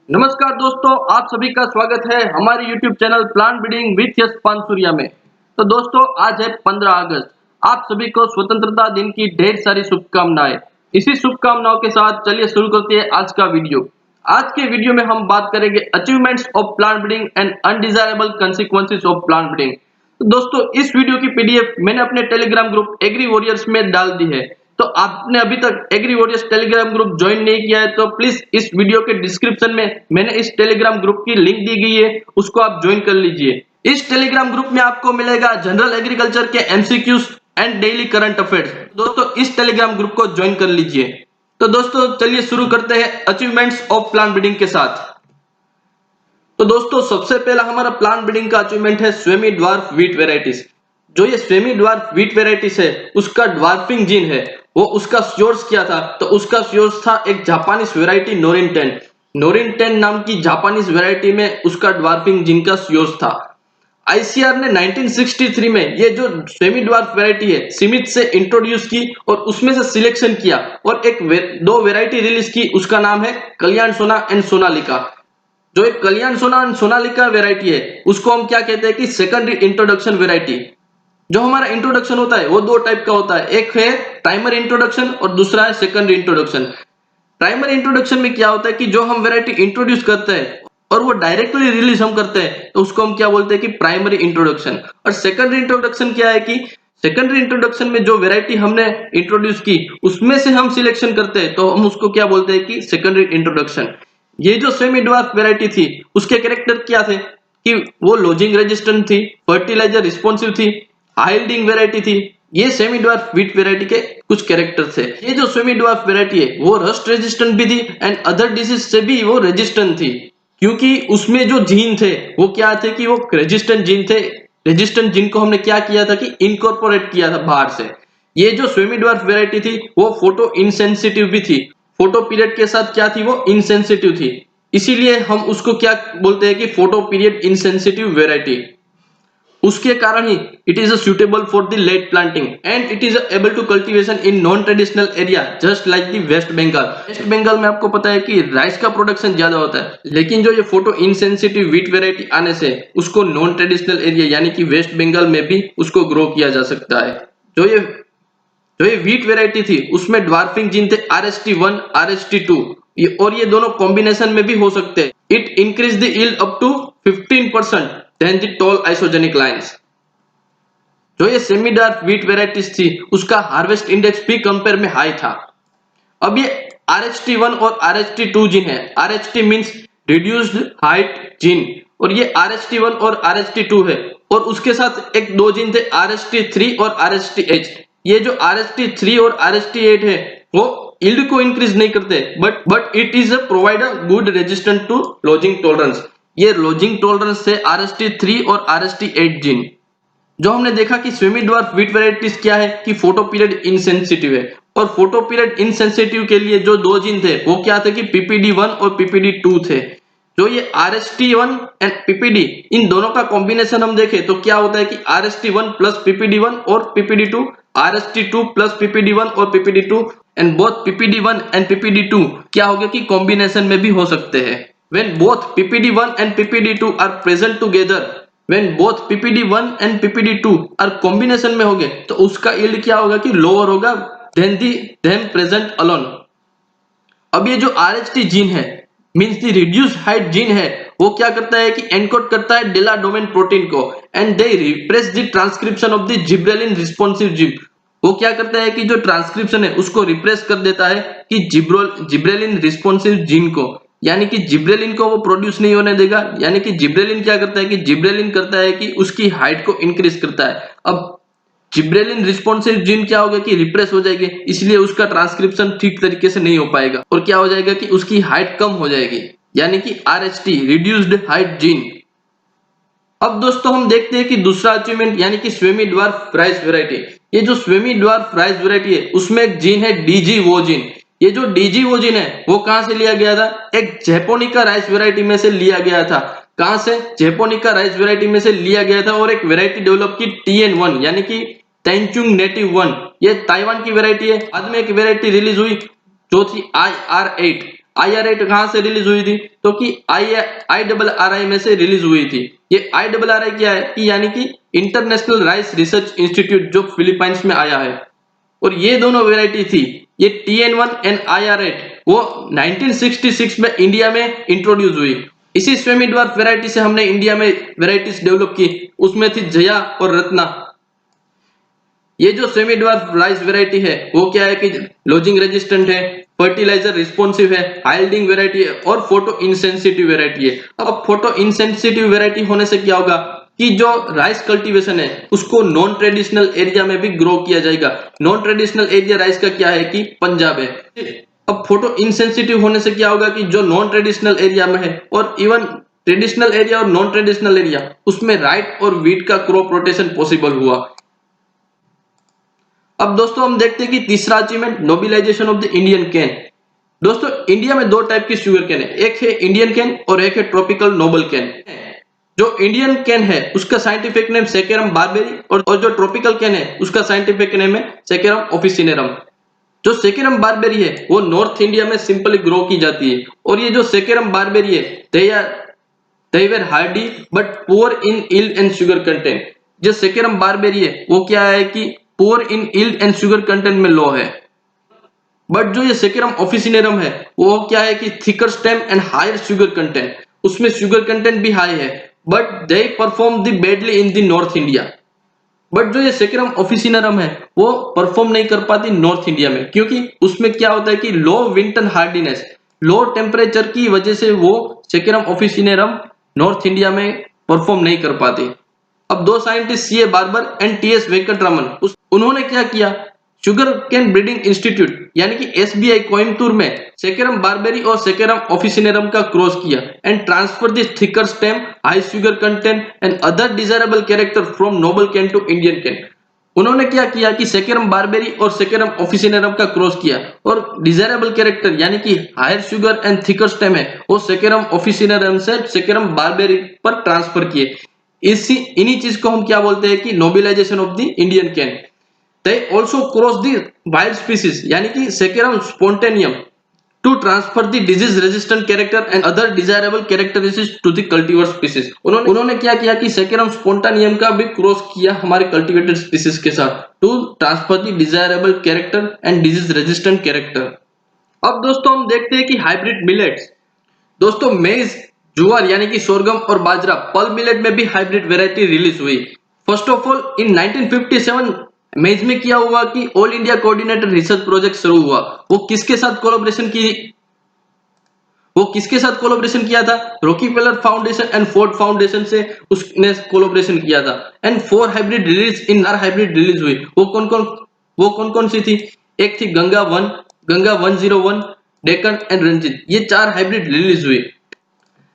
नमस्कार दोस्तों, आप सभी का स्वागत है हमारे YouTube channel plant breeding with Yash Pansuriya में। तो दोस्तों, आज है 15 अगस्त। आप सभी को स्वतंत्रता दिन की ढेर सारी शुभकामनाएं। इसी शुभकामनाओं के साथ चलिए शुरू करते हैं आज का वीडियो। आज के वीडियो में हम बात करेंगे achievements of plant breeding and undesirable consequences of plant breeding. तो दोस्तों, इस वीडियो की पीडीएफ मैंने अपने टेलीग्राम ग्रुप एग्री वॉरियर्स में डाल दी है। तो आपने अभी तक agri warriors Telegram group join नहीं किया है तो प्लीज इस वीडियो के डिस्क्रिप्शन में मैंने इस टेलीग्राम ग्रुप की लिंक दी गई है, उसको आप ज्वाइन कर लीजिए। इस टेलीग्राम ग्रुप में आपको मिलेगा जनरल एग्रीकल्चर के MCQs and daily current affairs. दोस्तों, इस टेलीग्राम ग्रुप को ज्वाइन कर लीजिए। तो दोस्तों, चलिए शुरू करते हैं अचीवमेंट्स ऑफ प्लांट ब्रीडिंग के साथ। तो दोस्तों, सबसे पहला हमारा प्लांट ब्रीडिंग का अचीवमेंट है सेमी ड्वार्फ व्हीट वेराइटीज। जो ये सेमी ड्वार्फ व्हीट वेराइटीज है, उसका ड्वार्फिंग जीन है, वो उसका सोर्स क्या था? तो उसका सोर्स था एक जापानीज वेराइटी नोरिन 10। नोरिन 10 नाम की जापानीज वेराइटी में उसका ड्वार्फिंग जीन का सोर्स था। आईसीआर ने 1963 में ये जो सेमी ड्वार्फ वेराइटी है सीमित से इंट्रोड्यूस की और उसमें से सिलेक्शन किया और दो वेराइटी रिलीज की। उसका नाम है कल्याण सोना एंड सोनालिका। जो एक कल्याण सोना एंड सोनालिका वेराइटी है, उसको हम क्या कहते हैं कि सेकेंडरी इंट्रोडक्शन वेराइटी। जो हमारा इंट्रोडक्शन होता है वो दो टाइप का होता है, एक है प्राइमरी इंट्रोडक्शन और दूसरा है सेकेंडरी इंट्रोडक्शन। प्राइमरी इंट्रोडक्शन में क्या होता है कि जो हम वैरायटी इंट्रोड्यूस करते हैं और वो डायरेक्टली रिलीज हम करते हैं तो उसको हम क्या बोलते हैं कि प्राइमरी इंट्रोडक्शन। और सेकेंडरी इंट्रोडक्शन क्या है कि सेकेंडरी इंट्रोडक्शन में जो वैरायटी हमने इंट्रोड्यूस की उसमें से हम सिलेक्शन करते हैं तो हम उसको क्या बोलते हैं कि सेकेंडरी इंट्रोडक्शन। ये जो सेमी ड्वार्फ वैरायटी थी उसके कैरेक्टर क्या थे कि वो लॉजिंग रेजिस्टेंट थी, फर्टिलाइजर रिस्पॉन्सिव थी, हाइल्डिंग वेराइटी थी। ये सेमी ड्वार्फ व्हीट वेराइटी के कुछ कैरेक्टर थे। ये जो सेमी ड्वार्फ वेराइटी है वो रस्ट रेजिस्टेंट भी थी एंड अदर डिसीज से भी वो रेजिस्टेंट थी, क्योंकि उसमें जो जीन थे वो क्या थे कि वो रेजिस्टेंट जीन थे। रेजिस्टेंट जीन को हमने क्या किया था कि इनकॉर्पोरेट किया था बाहर से। ये जो सेमी ड्वार्फ वेराइटी थी वो फोटो इनसेंसिटिव भी थी। फोटो पीरियड के साथ क्या थी, वो इनसेंसिटिव थी। इसीलिए हम उसको क्या बोलते हैं कि फोटो पीरियड इनसेंसिटिव वेराइटी। उसके कारण ही it is suitable for the late planting and it is able to cultivation in non traditional area just like the West Bengal. West Bengal में आपको पता है कि राइस का प्रोडक्शन ज्यादा होता है, लेकिन जो ये फोटो इनसेंसिटिव व्हीट वेराइटी आने से उसको नॉन ट्रेडिशनल एरिया यानी कि वेस्ट बंगाल में भी उसको ग्रो किया जा सकता है। जो ये व्हीट वेराइटी थी उसमें ड्वार्फिंग जीन थे RST1 RST2, और ये दोनों कॉम्बिनेशन में भी हो सकते हैं। It increase the yield up to 15% then the tall isogenic lines. जो ये सेमी ड्वार्फ व्हीट वेराइटीज थी उसका हार्वेस्ट इंडेक्स भी कंपेयर में हाई था। अब ये RST1 और RST2 जीन है। RST means reduced height gene और ये RST1 और RST2 है, और उसके साथ एक दो जीन थे RST3 और RSTH। ये जो RST3 और RST8 है वो यील्ड को इंक्रीज नहीं करते, but it is provide a good resistant to lodging tolerance. ये लॉजिंग टॉलरेंस से RST3 और RST8 जीन। जो हमने देखा कि सेमी ड्वार्फ व्हीट वेराइटीज क्या है कि फोटो पीरियड इनसेंसिटिव है, और फोटो पीरियड इनसेंसिटिव के लिए जो दो जीन थे वो क्या थे कि PPD1 और PPD2 थे। जो ये RST1 एंड PPD इन दोनों का कॉम्बिनेशन हम देखें तो क्या होता है कि RST1 प्लस PPD1 और PPD2, RST2 प्लस PPD1 और PPD2 and both PPD1 and PPD2 क्या हो गया कि कॉम्बिनेशन में भी हो सकते हैं। When both PPD1 and PPD2 are present together, when both PPD1 and PPD2 are combination में होंगे तो उसका यील्ड क्या होगा कि लोअर होगा than present alone। अब ये जो RST जीन है means the reduce height gene है, वो क्या करता है कि एनकोड करता है डेला डोमेन प्रोटीन को and they repress the transcription of the gibberellin responsive gene. वो क्या करता है कि जो ट्रांसक्रिप्शन है उसको रिप्रेस कर देता है कि जिब्रेलिन रिस्पॉन्सिव जीन को, यानी कि जिब्रेलिन को वो प्रोड्यूस नहीं होने देगा। यानी कि जिब्रेलिन क्या करता है कि जिब्रेलिन करता है कि उसकी हाइट को इंक्रीज करता है। अब जिब्रेलिन रिस्पॉन्सिव जीन क्या होगा कि रिप्रेस हो जाएगी, इसलिए उसका ट्रांसक्रिप्शन ठीक तरीके से नहीं हो पाएगा और क्या हो जाएगा कि उसकी हाइट कम हो जाएगी, यानी कि RST रिड्यूस्ड हाइट जीन। अब दोस्तों हम देखते हैं कि दूसरा अचीवमेंट यानी कि सेमी ड्वार्फ राइस वेराइटी। ये जो सेमी ड्वार्फ राइस वेराइटी है उसमें एक जीन है DG-वो जीन। ये जो DG-वो जीन है वो कहां से लिया गया था? एक जैपोनिका राइस वेराइटी में से लिया गया था। कहां से? जैपोनिका राइस वेराइटी में से लिया गया था और एक वेराइटी डेवलप की TN1 यानी कि टेंचुंग नेटिव 1। ये ताइवान की वेराइटी है। बाद में एक वेराइटी रिलीज हुई जो थी IR8। IRI कहाँ से रिलीज हुई थी, तो कि IRRI में से रिलीज हुई थी। ये IRRI क्या है कि यानी कि इंटरनेशनल राइस रिसर्च इंस्टीट्यूट जो फिलीपाइंस में आया है। और ये दोनों वेराइटी थी, ये TN1 एंड IR8 वो 1966 में इंडिया में इंट्रोड्यूस हुई। इसी सेमी ड्वार्फ वेराइटी से हमने इंडिया में वेराइटीज डेवलप की, उसमें थी जया और रत्ना। ये जो सेमी ड्वार्फ राइस वेराइटी है वो क्या है कि लॉजिंग रेजिस्टेंट है, फर्टिलाइजर रिस्पॉन्सिव है, हाइल्डिंग वेराइटी है और फोटो इनसेंसिटिव वेराइटी है। अब फोटो इनसेंसिटिव वेराइटी होने से क्या होगा कि जो राइस कल्टीवेशन है उसको नॉन ट्रेडिशनल एरिया में भी ग्रो किया जाएगा। नॉन ट्रेडिशनल एरिया राइस का क्या है कि पंजाब है। अब फोटो इनसेंसिटिव होने से क्या होगा कि जो नॉन ट्रेडिशनल एरिया में है और इवन ट्रेडिशनल एरिया और नॉन ट्रेडिशनल एरिया उसमें राइट और वीट का क्रॉप रोटेशन पॉसिबल हुआ। अब दोस्तों हम देखते हैं कि तीसरा achievement nobilization of the Indian cane. दोस्तों इंडिया में दो टाइप की शुगर कैन है, एक है इंडियन कैन और एक है ट्रॉपिकल नोबल कैन। जो इंडियन कैन है उसका साइंटिफिक नेम सेकेरम बारबेरी और जो ट्रॉपिकल कैन है उसका साइंटिफिक नेम है सेकेरम ऑफिसिनेरम। जो सेकेरम बारबेरी है वो नॉर्थ इंडिया में सिंपली ग्रो की जाती है और ये जो सेकेरम बारबेरी है they were hardy but poor in yield and sugar content। जो सेकेरम बारबेरी है वो क्या है कि poor in yield and sugar content में लो है। बट जो ये सेकेरम ऑफिसिनेरम है वो क्या है कि thicker stem and higher sugar content, उसमें शुगर कंटेंट भी हाई है but they perform the badly in the North India. But जो ये सेकेरम ऑफिसिनेरम है वो परफॉर्म नहीं कर पाती नॉर्थ इंडिया में, क्योंकि उसमें क्या होता है कि लो विंटर हार्डीनेस, लो टेम्परेचर की वजह से वो सेकेरम ऑफिसिनेरम नॉर्थ इंडिया में परफॉर्म नहीं कर पाती। अब दो scientist CA barber and TS Venkataraman उन्होंने क्या किया, शुगर कैन ब्रीडिंग इंस्टीट्यूट यानी कि SBI कोयम्बतूर में सेकेरम बारबेरी और सेकेरम ऑफिसिनेरम का क्रॉस किया and transfer this thicker stem, high sugar content and other desirable character from noble cane to Indian cane. उन्होंने क्या किया कि सेकेरम बारबेरी और सेकेरम ऑफिसिनेरम का क्रॉस किया और डिजायरेबल कैरेक्टर यानी कि higher sugar and thicker stem है वो सेकेरम ऑफिसिनेरम से सेकेरम बारबेरी पर ट्रांसफर किए। इन्हीं चीज को हम क्या बोलते हैं कि नोबिलाइजेशन of the Indian cane. They also cross the wild species यानी कि saccharum spontaneum to transfer the disease resistant character and other desirable characteristics to the cultivar species। उन्होंने क्या किया कि सेकेरम स्पोंटानियम का भी क्रॉस किया हमारे कल्टिवेटेड स्पीसीज के साथ to transfer the desirable character and disease resistant character। अब दोस्तों हम देखते हैं कि हाइब्रिड मिलेट्स। दोस्तों मेज, जुआर यानी कि सोरगम और बाजरा, पल्प मिलेट में भी हाइब्रिड वेराइटी रिलीज हुई। फर्स्ट ऑफ ऑल इन 1957 मेज में क्या हुआ कि all India coordinated research project शुरू हुआ। वो किसके साथ कोलैबोरेशन किया था, रॉकीफेलर फाउंडेशन एंड फोर्ड फाउंडेशन से उसने कोलैबोरेशन किया था। एंड 4 हाइब्रिड रिलीज हुई। वो कौन कौन सी थी, एक थी गंगा 1, गंगा 101, डेक्कन एंड रंजीत, ये 4 हाइब्रिड रिलीज हुई।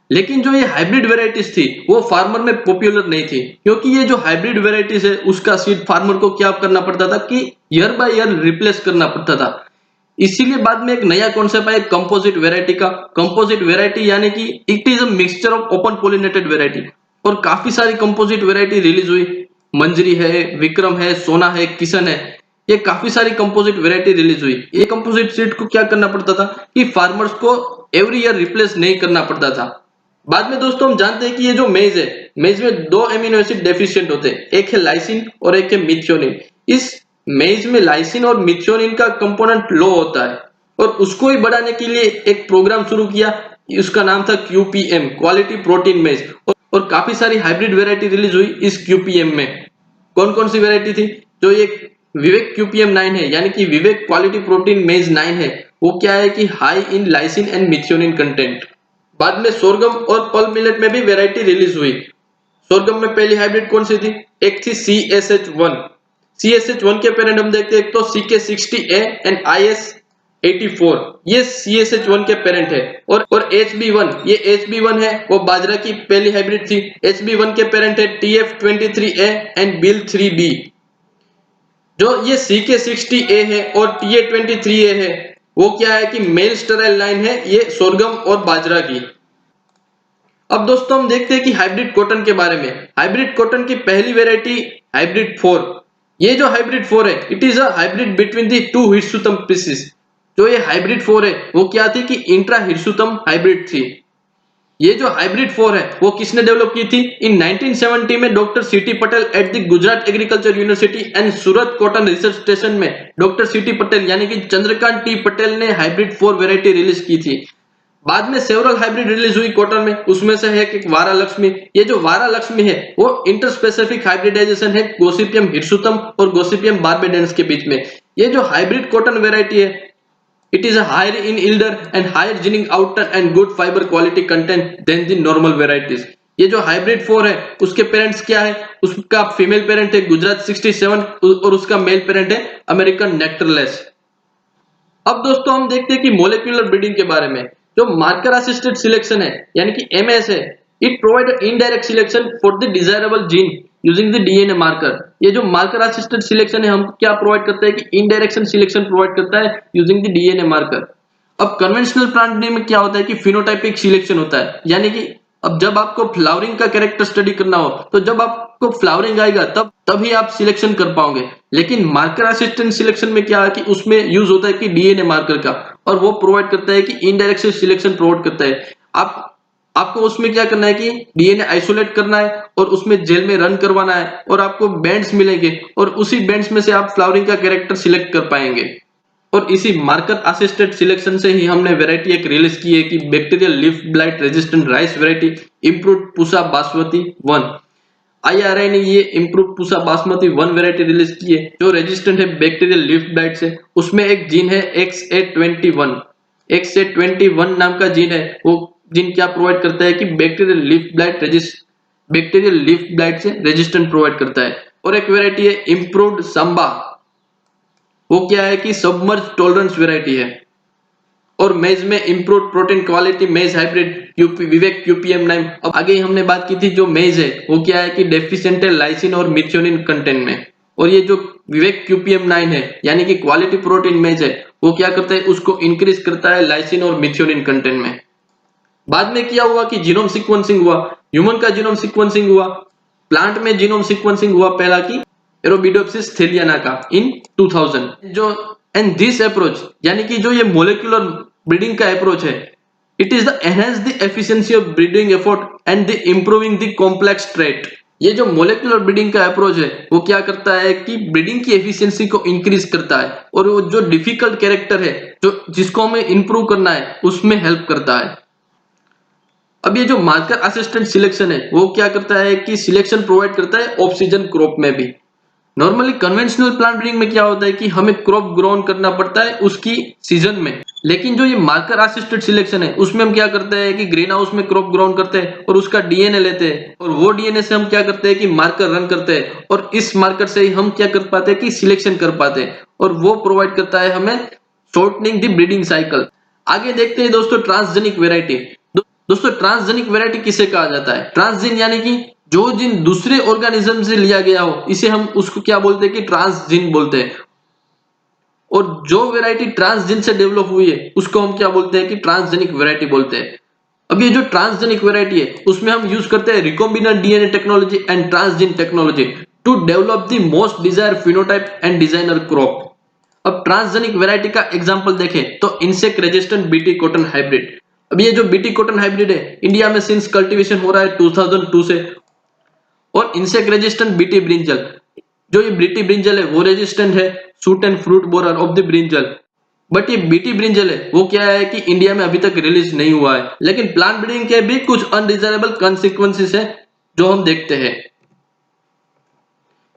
लेकिन जो ये हाइब्रिड वेराइटीज थी वो फार्मर में पॉपुलर नहीं थी, क्योंकि ये जो हाइब्रिड वेराइटीज है उसका सीड फार्मर को क्या करना पड़ता था कि ईयर बाय ईयर रिप्लेस करना पड़ता था। इसीलिए बाद में एक नया कॉन्सेप्ट आया कंपोजिट वेराइटी का। कंपोजिट वेराइटी यानी कि it is a mixture of open pollinated variety, और काफी सारी कंपोजिट वेराइटी रिलीज हुई। मंजरी है, विक्रम है, सोना है, किशन है, ये काफी सारी कंपोजिट वेराइटी रिलीज हुई। ये कंपोजिट सीड को क्या करना पड़ता था कि फार्मर्स को एवरी ईयर रिप्लेस नहीं करना पड़ता था। बाद में दोस्तों हम जानते हैं कि ये जो मेज है, मेज में 2 एमिनो एसिड डेफिशिएंट होते हैं, एक है लाइसिन और एक है मिथियोनिन। इस मेज में लाइसिन और मिथियोनिन का कंपोनेंट लो होता है और उसको ही बढ़ाने के लिए एक प्रोग्राम शुरू किया, उसका नाम था QPM, क्वालिटी प्रोटीन मेज। और काफी सारी हाइब्रिड वेराइटी रिलीज हुई इस QPM में। कौन कौन सी वेराइटी थी, जो ये विवेक QPM 9 है यानी कि विवेक क्वालिटी प्रोटीन मेज 9 है, वो क्या है कि high in lysine and methionine content. बाद में सोरगम और पल्प मिलेट में भी वैरायटी रिलीज हुई। सोरगम में पहली हाइब्रिड कौन सी थी, एक थी CSH1। CSH1 के पेरेंट हम देखते हैं, एक तो CK60A एंड IS84, ये CSH1 के पेरेंट है। और HB1, ये HB1 है वो बाजरा की पहली हाइब्रिड थी। HB1 के पेरेंट है TF23A एंड BIL3B। जो ये CK60A है और TA23A है वो क्या है कि मेल स्टेराइल लाइन है ये सोरगम और बाजरा की। अब दोस्तों हम देखते हैं कि हाइब्रिड कॉटन के बारे में। हाइब्रिड कॉटन की पहली वेराइटी हाइब्रिड 4। ये जो हाइब्रिड 4 है it is a hybrid between the 2 hirsutum species. जो ये हाइब्रिड 4 है वो क्या थी कि इंट्रा हिरसुतम हाइब्रिड थी। ये जो हाइब्रिड 4 है वो किसने डेवलप की थी? इन 1970 में डॉक्टर सीटी Patel at the Gujarat agriculture university and Surat cotton research station में डॉक्टर सीटी पटेल यानी कि चंद्रकांत टी पटेल ने हाइब्रिड 4 वेराइटी रिलीज की थी। बाद में सेवरल हाइब्रिड रिलीज हुई कॉटन में, उसमें से है एक वारा लक्ष्मी। ये जो वारा लक्ष्मी है वो इंटरस्पेसिफिक हाइब्रिडाइजेशन है गोसिपियम हिरसुतम और गोसिपियम बार्बेडेंस के बीच में। ये जो हाइब्रिड कॉटन वेराइटी है, it is a higher in yielder and higher ginning outer and good fiber quality content than the normal varieties। ये जो हाइब्रिड 4 है उसके पेरेंट्स क्या है? उसका फीमेल पेरेंट है गुजरात 67 और उसका मेल पेरेंट है अमेरिकन नेक्टरलेस। अब दोस्तों हम देखते हैं कि मोलिकुलर ब्रीडिंग के बारे में। जो मार्कर असिस्टेड सिलेक्शन है यानी कि एमएस है, it provide indirect selection for the desirable gene using the DNA marker. ये जो मार्कर असिस्टेड सिलेक्शन है हम क्या प्रोवाइड करता है कि इनडायरेक्शन सिलेक्शन प्रोवाइड करता है यूजिंग द डीएनए मार्कर। अब कन्वेंशनल प्लांट ब्रीडिंग में क्या होता है कि फिनोटाइपिक सिलेक्शन होता है, यानी कि अब जब आपको फ्लावरिंग का कैरेक्टर स्टडी करना हो तो जब आपको फ्लावरिंग आएगा तभी आप सिलेक्शन कर पाओगे। लेकिन मार्कर असिस्टेंट सिलेक्शन में क्या है कि उसमें यूज होता है कि डीएनए मार्कर का, और वो प्रोवाइड करता है कि इनडायरेक्ट सिलेक्शन प्रोवाइड करता है। आपको उसमें क्या करना है कि डीएनए आइसोलेट करना है और उसमें जेल में रन करवाना है और आपको बैंड्स मिलेंगे और उसी बैंड्स में से आप फ्लावरिंग का कैरेक्टर सिलेक्ट कर पाएंगे। और इसी मार्कर असिस्टेड सिलेक्शन से ही हमने वैरायटी एक रिलीज की है कि bacterial leaf blight resistant rice variety improved Pusa basmati 1। IRI ने ये improved Pusa basmati 1 variety release की है जो रेजिस्टेंट है बैक्टीरियल लीफ ब्लाइट से। उसमें एक जीन है XA21। XA21 नाम का जीन है, वो जीन क्या प्रोवाइड करता है कि बैक्टीरियल लीफ ब्लाइट से रेजिस्टेंट प्रोवाइड करता है। और एक वैरायटी है इंप्रूव्ड सांबा, वो क्या है कि सबमर्ज टॉलरेंस वैरायटी है। और मेज में improved protein quality maize hybrid Vivek QPM9। अब आगे हमने बात की थी जो मेज है वो क्या है कि डेफिशिएंट है लाइसिन और मिथ्योनिन कंटेंट में। और ये जो विवेक QPM9 है यानी कि क्वालिटी प्रोटीन मेज है वो क्या करता है, उसको इंक्रीज करता है लाइसिन और मिथ्योनिन कंटेंट में। बाद में क्या हुआ कि जीनोम सीक्वेंसिंग हुआ, ह्यूमन का जीनोम सीक्वेंसिंग हुआ, प्लांट में जीनोम सीक्वेंसिंग हुआ पहला की एरोबिडोप्सिस थेलियाना का इन 2000। जो एंड दिस अप्रोच यानी कि जो ये मोलिकुलर ब्रीडिंग का अप्रोच है, it is the enhance the efficiency of breeding effort and the improving the complex trait. ये जो मोलिकुलर ब्रीडिंग का अप्रोच है वो क्या करता है कि ब्रीडिंग की एफिशिएंसी को इंक्रीज करता है और वो जो डिफिकल्ट कैरेक्टर है जो जिसको हमें इंप्रूव करना है उसमें हेल्प करता है। अब ये जो मार्कर असिस्टेंट सिलेक्शन है वो क्या करता है कि सिलेक्शन प्रोवाइड करता है ऑफ सीजन क्रॉप में भी। नॉर्मली कन्वेंशनल प्लांट ब्रीडिंग में क्या होता है कि हमें क्रॉप ग्रोन करना पड़ता है उसकी सीजन में, लेकिन जो ये मार्कर असिस्टेड सिलेक्शन है उसमें हम क्या करते हैं कि ग्रीन हाउस में क्रॉप ग्रोन करते हैं और उसका डीएनए लेते हैं और वो डीएनए से हम क्या करते हैं कि मार्कर रन करते हैं और इस मार्कर से ही हम क्या कर पाते हैं कि सिलेक्शन कर पाते हैं और वो प्रोवाइड करता है हमें शॉर्टनिंग द ब्रीडिंग साइकिल। आगे देखते हैं दोस्तों ट्रांसजेनिक वेराइटी। दोस्तों ट्रांसजेनिक वेराइटी किसे कहा जाता है? ट्रांसजीन यानी कि जो जीन दूसरे ऑर्गेनिज्म से लिया गया हो इसे हम उसको क्या बोलते हैं कि ट्रांसजीन बोलते हैं। और जो वेराइटी ट्रांसजीन से डेवलप हुई है उसको हम क्या बोलते हैं कि ट्रांसजेनिक वेराइटी बोलते हैं। अब ये जो ट्रांसजेनिक वेराइटी है उसमें हम यूज करते हैं recombinant DNA technology and transgene technology to develop the most desired phenotype and designer crop. अब ट्रांसजेनिक वेराइटी का एग्जांपल देखें तो insect resistant BT cotton hybrid. अब ये जो बीटी कॉटन हाइब्रिड है इंडिया में सिंस कल्टीवेशन हो रहा है 2002 से। और इंसेक्ट रेजिस्टेंट बीटी ब्रिंजल, जो ये बीटी ब्रिंजल है वो रेजिस्टेंट है suit and fruit borer of the brinjal. But ये बीटी ब्रिंजल है वो क्या है कि इंडिया में अभी तक रिलीज नहीं हुआ है। लेकिन प्लांट ब्रीडिंग के भी कुछ अनडिजायरेबल कॉन्सिक्वेंसेस है जो हम देखते हैं।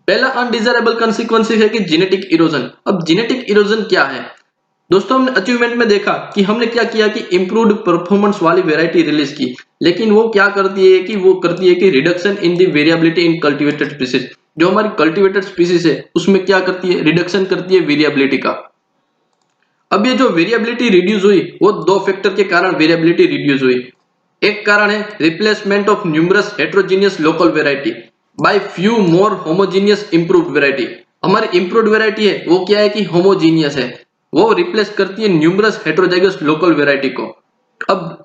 पहला अनडिजायरेबल कॉन्सिक्वेंसेस है कि जेनेटिक इरोजन। अब जेनेटिक इरोजन क्या है दोस्तों? हमने अचीवमेंट में देखा कि हमने क्या किया कि इंप्रूव्ड परफॉर्मेंस वाली वैरायटी रिलीज की, लेकिन वो क्या करती है कि वो करती है कि reduction in the variability in cultivated species. जो हमारी कल्टीवेटेड स्पीसीज है उसमें क्या करती है, रिडक्शन करती है वेरिएबिलिटी का। अब ये जो वेरिएबिलिटी रिड्यूस हुई वो दो फैक्टर के कारण वेरिएबिलिटी रिड्यूस हुई। एक कारण है replacement of numerous heterogeneous local variety by few more homogeneous improved variety. हमारी इंप्रूव्ड वैरायटी है वो क्या है कि होमोजीनियस है, वो रिप्लेस करती है न्यूमरस हेट्रोजाइगस लोकल वैरायटी को। अब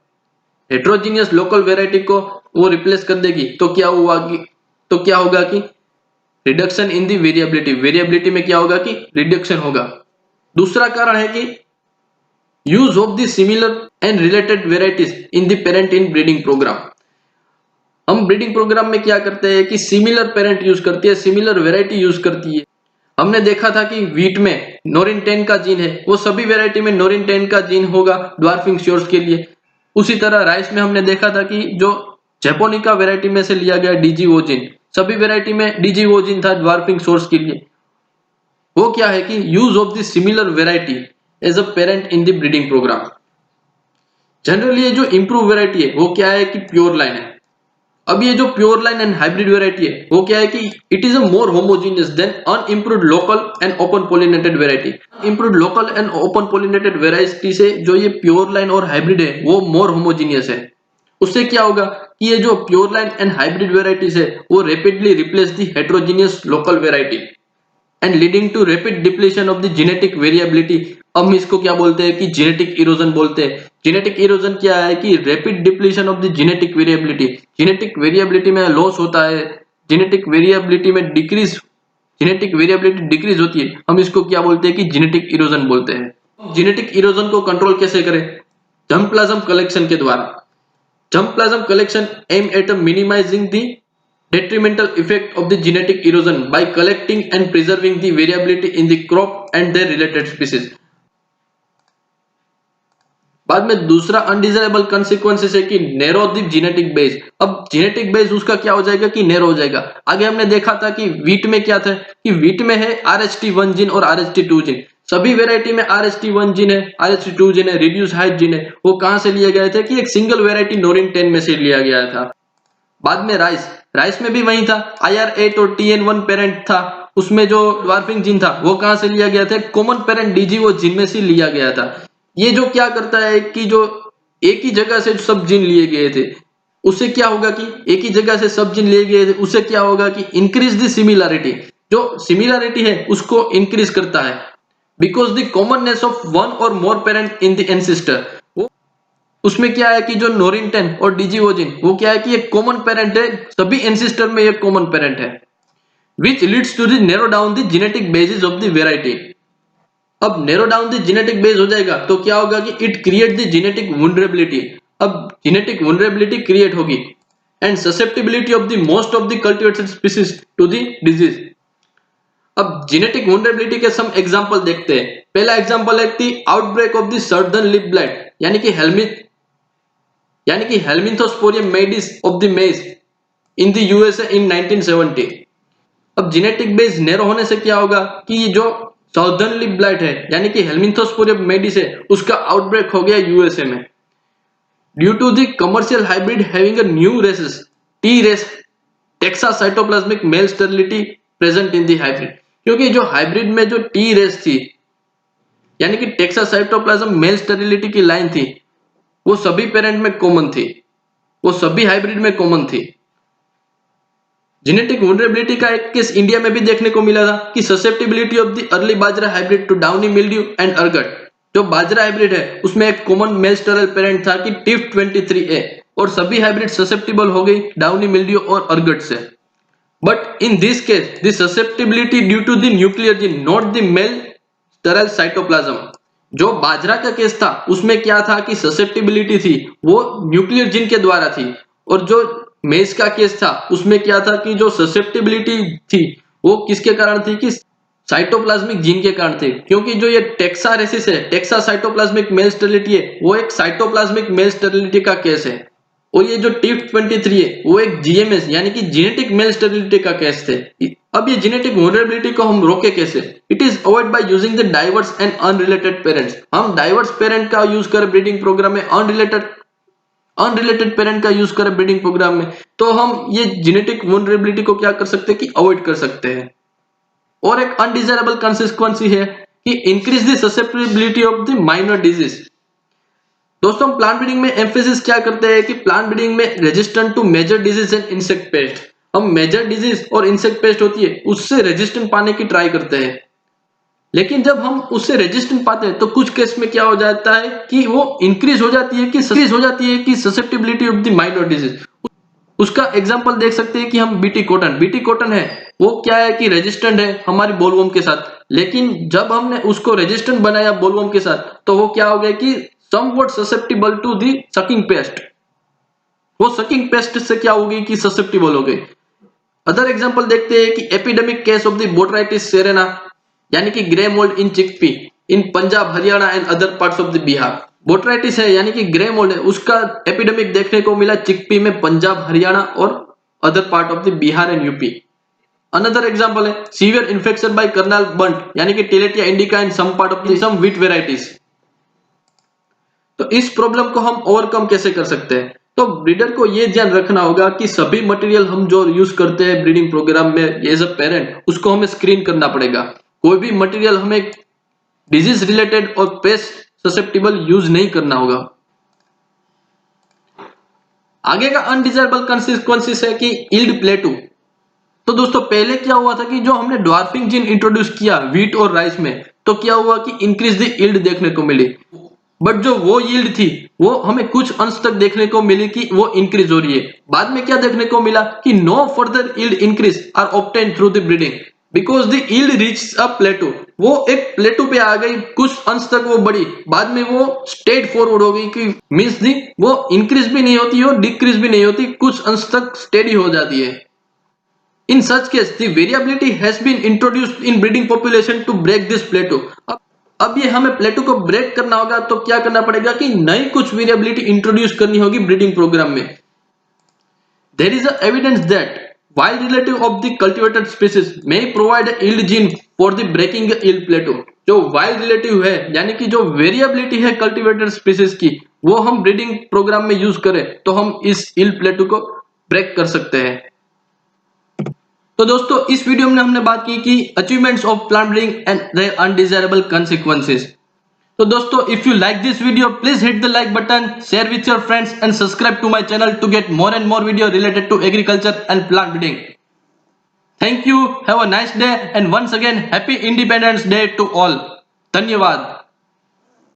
हेट्रोजीनियस लोकल वैरायटी को वो रिप्लेस कर देगी तो क्या होगा कि reduction in the variability. Variability में क्या होगा कि रिडक्शन होगा। दूसरा कारण है कि use of the similar and related varieties in the parent in breeding program. हम ब्रीडिंग प्रोग्राम में क्या करते हैं कि सिमिलर पेरेंट यूज करती है, सिमिलर वेराइटी यूज करती है। हमने देखा था कि वीट में नोरिन 10 का जीन है, वो सभी वेराइटी में नोरिन 10 का जीन होगा ड्वार्फिंग श्योर्स के लिए। उसी तरह राइस में हमने देखा था कि जो जैपोनिका वेराइटी में से लिया गया डीजीओ जीन, सभी वेराइटी में डीजीओ जीन था ड्वार्फिंग श्योर्स के लिए। वो क्या है कि use of the similar variety as a parent in the breeding program. Generally ये जो इंप्रूव वेराइटी है वो क्या है कि प्योर लाइन है। अब ये जो pure line and hybrid variety है वो क्या है कि it is a more homogeneous than unimproved local and open pollinated variety. Improved local and open pollinated variety से जो ये प्योर लाइन और हाइब्रिड है वो मोर होमोजेनियस है। उससे क्या होगा कि ये जो pure line and hybrid varieties है वो rapidly replace the heterogeneous local variety and leading to rapid depletion of the genetic variability. हम इसको क्या बोलते हैं कि जेनेटिक इरोजन बोलते हैं। जेनेटिक इरोजन क्या है कि rapid depletion of the genetic variability. Genetic variability में लॉस होता है, जेनेटिक वेरिएबिलिटी में डिक्रीज, जेनेटिक वेरिएबिलिटी डिक्रीज होती है, हम इसको क्या बोलते हैं कि जेनेटिक इरोजन बोलते हैं। जेनेटिक इरोजन को कंट्रोल कैसे करें? जर्म प्लाज्म कलेक्शन के द्वारा। Germplasm collection aim at minimizing the detrimental effect of the genetic erosion by collecting and preserving the variability in the crop and their related species। बाद में दूसरा undesirable consequences है कि narrow the genetic base. अब genetic base उसका क्या हो जाएगा कि नैरो हो जाएगा। आगे हमने देखा था कि वीट में क्या था कि वीट में है RH1 जीन और RH2 जीन। सभी वेराइटी में RH1 जीन है, RH2 जीन है, रिड्यूस हाइट जीन है। वो कहां से लिए गए थे कि एक सिंगल वेराइटी नोरिन 10 में से लिया गया था। बाद में राइस में भी वही था, IR8 और TN1 पेरेंट था, उसमें जो ड्वार्फिंग जीन था वो कहां से लिया गया था? कॉमन पेरेंट DGO जीन में से लिया गया था। ये जो क्या करता है कि जो एक ही जगह से सब जीन लिए गए थे उससे क्या होगा कि एक ही जगह से सब जीन लिए गए थे उससे क्या होगा कि इंक्रीज द सिमिलैरिटी। जो सिमिलैरिटी है उसको इंक्रीज करता है because the commonness of one और मोर पेरेंट इन द एंसेस्टर। उसमें क्या है कि जो नोरिन 10 और डीजीओ जीन वो क्या है कि एक कॉमन पेरेंट है, सभी एंसेस्टर में एक कॉमन पेरेंट है, which leads to the narrow down the genetic basis of the variety। अब narrow down the genetic base हो जाएगा तो क्या होगा कि it create the genetic vulnerability. अब जेनेटिक वल्नरेबिलिटी क्रिएट होगी and susceptibility of the most of the cultivated species to the disease. अब जेनेटिक वल्नरेबिलिटी के सम एग्जांपल देखते हैं। पहला एग्जांपल है कि outbreak of the southern leaf blight यानी कि हेलमिंथोस्पोरियम मेडिस ऑफ द मेज इन द यूएसए इन 1970। अब जेनेटिक बेस नैरो होने से क्या होगा कि ये जो साउदर्न लिप ब्लाइट है यानी कि हेलमिंथोस्पोरियम मेडिस है उसका आउटब्रेक हो गया यूएसए में due to the commercial hybrid having a new races T race Texas cytoplasmic male sterility present in the hybrid. क्योंकि जो हाइब्रिड में जो टी रेस थी यानी कि टेक्सा साइटोप्लाज्म मेल स्टेरिलिटी की लाइन थी वो सभी पेरेंट में कॉमन थी, वो सभी हाइब्रिड में कॉमन थी। जेनेटिक वल्नरेबिलिटी का एक केस इंडिया में भी देखने को मिला था कि susceptibility of the early bajra hybrid to downy mildew and ergot. जो बाजरा हाइब्रिड है उसमें एक कॉमन मेल स्टेरल पेरेंट था कि TIF23A और सभी हाइब्रिड ससेप्टिबल हो गई डाउनी मिल्ड्यू और अर्गट से। But in this case the susceptibility due to the nuclear gene not the male sterile cytoplasm. जो बाजरा का केस था उसमें क्या था कि ससेप्टिबिलिटी थी वो न्यूक्लियर जीन के द्वारा थी और जो मेज का केस था उसमें क्या था कि जो ससेप्टिबिलिटी थी वो किसके कारण थी कि साइटोप्लाज्मिक जीन के कारण थे। क्योंकि जो ये टेक्सा रेसिस है, टेक्सा साइटोप्लाज्मिक मेल स्टेरिलिटी है, वो एक साइटोप्लाज्मिक मेल स्टेरिलिटी का केस है और ये जो TIF23 है वो एक GMS यानी कि जेनेटिक मेल स्टेरिलिटी का केस थे। अब ये जेनेटिक वल्नरेबिलिटी को हम रोके कैसे? It is avoid by using the diverse and unrelated parents. हम डाइवर्स पेरेंट का यूज करें ब्रीडिंग प्रोग्राम में, अनरिलेटेड पेरेंट का यूज करें ब्रीडिंग प्रोग्राम में, तो हम ये जेनेटिक वल्नरेबिलिटी को क्या कर सकते हैं कि अवॉइड कर सकते हैं। और एक अनडिजायरेबल कंसिक्वेंस है कि increase the susceptibility of the minor disease. दोस्तों हम प्लांट ब्रीडिंग में एम्फेसिस क्या करते हैं कि प्लांट ब्रीडिंग में resistant to major disease and insect pest. हम मेजर डिजीज और इंसेक्ट पेस्ट होती है उससे रेजिस्टेंट पाने की ट्राई करते हैं, लेकिन जब हम उससे रेजिस्टेंट पाते हैं तो कुछ केस में क्या हो जाता है कि वो इंक्रीज हो जाती है कि susceptibility of the minor disease. उसका एग्जांपल देख सकते हैं कि हम बीटी कॉटन है वो क्या है कि रेजिस्टेंट है हमारी बोलवर्म के साथ, लेकिन जब हमने उसको रेजिस्टेंट बनाया बोलवर्म के साथ तो वो क्या हो गया कि somewhat susceptible to the sucking pest, वो सकिंग पेस्ट से क्या हो गई कि ससेप्टिबल हो गई। अदर एग्जांपल देखते हैं कि epidemic case of the botrytis Serena यानी कि grey mould in chickpea in Punjab Haryana and other parts of the Bihar. Botrytis है यानी कि ग्रे मोल्ड है, उसका एपिडेमिक देखने को मिला चिकपी में, पंजाब हरियाणा और other part of the Bihar and UP. Another example है severe infection by Karnal bunt यानी कि tilletia indica in some part of the some wheat varieties. तो इस प्रॉब्लम को हम ओवरकम कैसे कर सकते हैं? तो ब्रीडर को यह ध्यान रखना होगा कि सभी मटेरियल हम जो यूज करते हैं ब्रीडिंग प्रोग्राम में एज अ पेरेंट, उसको हमें स्क्रीन करना पड़ेगा। कोई भी मटेरियल हमें डिजीज रिलेटेड और पेस्ट ससेप्टिबल यूज नहीं करना होगा। आगे का अनडिजायरेबल कॉन्सिक्वेंसेस है कि यील्ड प्लेटू। तो दोस्तों पहले क्या हुआ था कि जो हमने ड्वार्फिंग जीन इंट्रोड्यूस किया व्हीट और राइस में, तो क्या हुआ कि इंक्रीज द यील्ड देखने को मिली, बट जो वो यील्ड थी वो हमें कुछ अंश तक देखने को मिली कि वो इंक्रीज हो रही है। बाद में क्या देखने को मिला कि no further yield increase are obtained through the breeding because the yield reach a plateau. वो एक प्लेटू पे आ गई, कुछ अंश तक वो बढ़ी, बाद में वो स्ट्रेट फॉरवर्ड हो गई कि मींस दी वो इंक्रीज भी नहीं होती और डिक्रीज भी नहीं होती, कुछ अंश तक स्टेडी हो जाती है। In such case, the variability has been introduced in breeding population to break this plateau. अब ये हमें प्लेटो को ब्रेक करना होगा, तो क्या करना पड़ेगा कि नई कुछ वेरिएबिलिटी इंट्रोड्यूस करनी होगी ब्रीडिंग प्रोग्राम में। There is a evidence that wild relative of the cultivated species may provide a yield gene for the breaking the yield plateau. जो वाइल्ड रिलेटिव है यानी कि जो वेरिएबिलिटी है कल्टिवेटेड स्पीसीज की, वो हम ब्रीडिंग प्रोग्राम में यूज करें तो हम इस यील्ड प्लेटो को ब्रेक कर सकते हैं। तो दोस्तों इस वीडियो में हमने बात की कि achievements of plant breeding and their undesirable consequences. तो दोस्तों if you like this video please hit the like button, share with your friends and subscribe to my channel to get more and more video related to agriculture and plant breeding. Thank you, have a nice day and once again happy Independence Day to all. धन्यवाद।